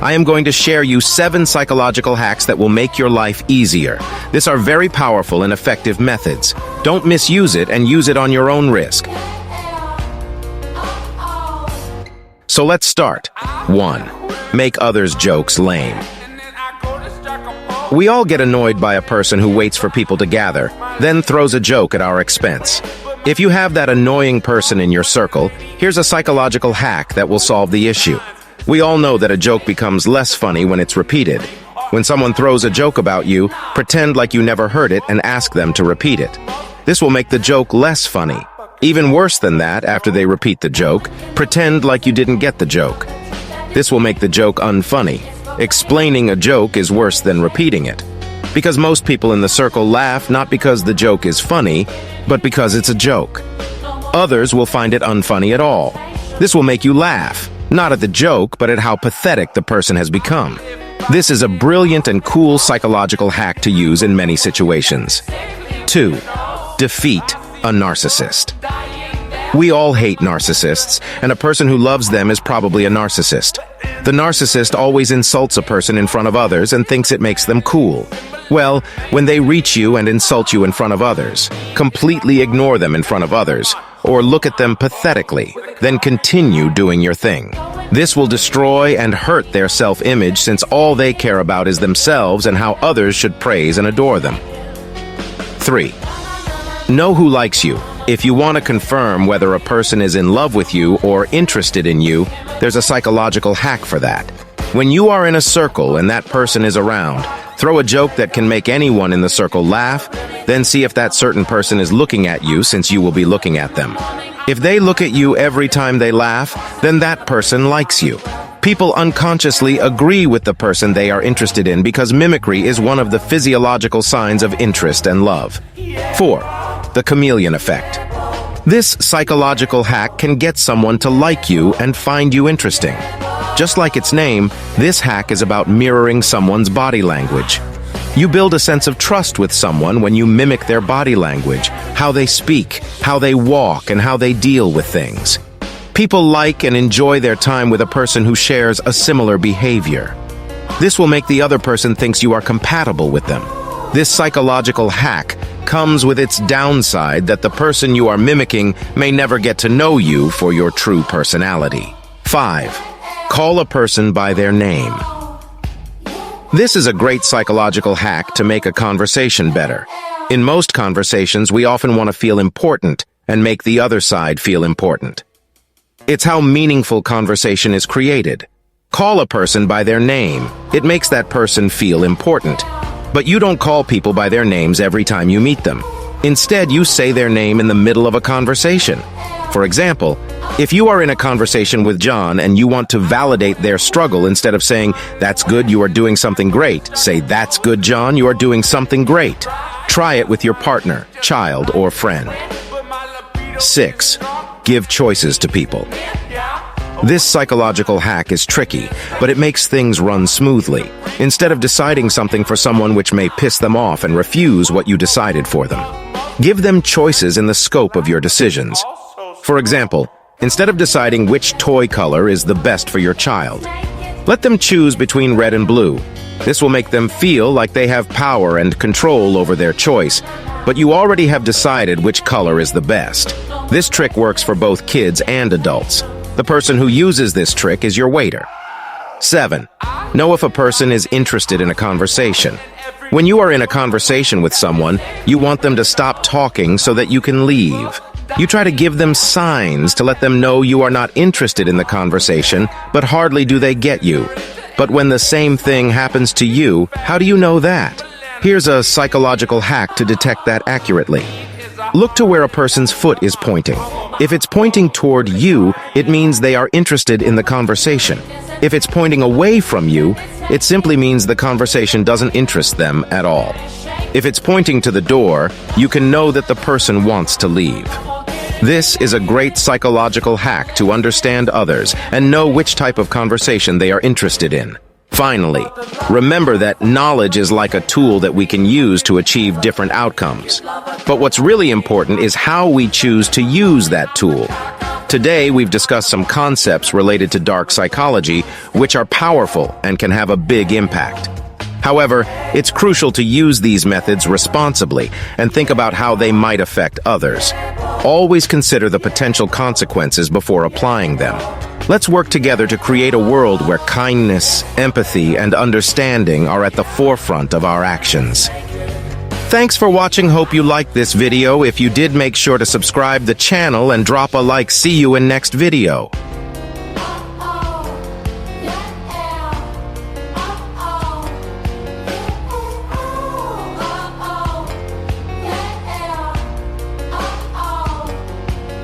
I am going to share you 7 psychological hacks that will make your life easier. These are very powerful and effective methods. Don't misuse it and use it on your own risk. So let's start. 1. Make others' jokes lame. We all get annoyed by a person who waits for people to gather, then throws a joke at our expense. If you have that annoying person in your circle, here's a psychological hack that will solve the issue. We all know that a joke becomes less funny when it's repeated. When someone throws a joke about you, pretend like you never heard it and ask them to repeat it. This will make the joke less funny. Even worse than that, after they repeat the joke, pretend like you didn't get the joke. This will make the joke unfunny. Explaining a joke is worse than repeating it. Because most people in the circle laugh not because the joke is funny, but because it's a joke. Others will find it unfunny at all. This will make you laugh, not at the joke, but at how pathetic the person has become. This is a brilliant and cool psychological hack to use in many situations. 2. Defeat a narcissist. We all hate narcissists, and a person who loves them is probably a narcissist. The narcissist always insults a person in front of others and thinks it makes them cool. Well, when they reach you and insult you in front of others, completely ignore them in front of others, or look at them pathetically, then continue doing your thing. This will destroy and hurt their self-image since all they care about is themselves and how others should praise and adore them. 3. Know who likes you. If you want to confirm whether a person is in love with you or interested in you, there's a psychological hack for that. When you are in a circle and that person is around, throw a joke that can make anyone in the circle laugh, then see if that certain person is looking at you since you will be looking at them. If they look at you every time they laugh, then that person likes you. People unconsciously agree with the person they are interested in because mimicry is one of the physiological signs of interest and love. 4. The chameleon effect. This psychological hack can get someone to like you and find you interesting. Just like its name, this hack is about mirroring someone's body language. You build a sense of trust with someone when you mimic their body language, how they speak, how they walk, and how they deal with things. People like and enjoy their time with a person who shares a similar behavior. This will make the other person think you are compatible with them. This psychological hack comes with its downside that the person you are mimicking may never get to know you for your true personality. 5. Call a person by their name. This is a great psychological hack to make a conversation better. In most conversations, we often want to feel important and make the other side feel important. It's how meaningful conversation is created. Call a person by their name. It makes that person feel important. But you don't call people by their names every time you meet them. Instead, you say their name in the middle of a conversation. For example, if you are in a conversation with John and you want to validate their struggle, instead of saying, "That's good, you are doing something great," say, "That's good, John, you are doing something great." Try it with your partner, child, or friend. 6. Give choices to people. This psychological hack is tricky, but it makes things run smoothly. Instead of deciding something for someone which may piss them off and refuse what you decided for them, give them choices in the scope of your decisions. For example, instead of deciding which toy color is the best for your child, let them choose between red and blue. This will make them feel like they have power and control over their choice, but you already have decided which color is the best. This trick works for both kids and adults. The person who uses this trick is your waiter. 7. Know if a person is interested in a conversation. When you are in a conversation with someone, you want them to stop talking so that you can leave. You try to give them signs to let them know you are not interested in the conversation, but hardly do they get you. But when the same thing happens to you, how do you know that? Here's a psychological hack to detect that accurately. Look to where a person's foot is pointing. If it's pointing toward you, it means they are interested in the conversation. If it's pointing away from you, it simply means the conversation doesn't interest them at all. If it's pointing to the door, you can know that the person wants to leave. This is a great psychological hack to understand others and know which type of conversation they are interested in. Finally, remember that knowledge is like a tool that we can use to achieve different outcomes. But what's really important is how we choose to use that tool. Today, we've discussed some concepts related to dark psychology, which are powerful and can have a big impact. However, it's crucial to use these methods responsibly and think about how they might affect others. Always consider the potential consequences before applying them. Let's work together to create a world where kindness, empathy, and understanding are at the forefront of our actions. Thanks for watching. Hope you liked this video. If you did, make sure to subscribe the channel and drop a like. See you in next video.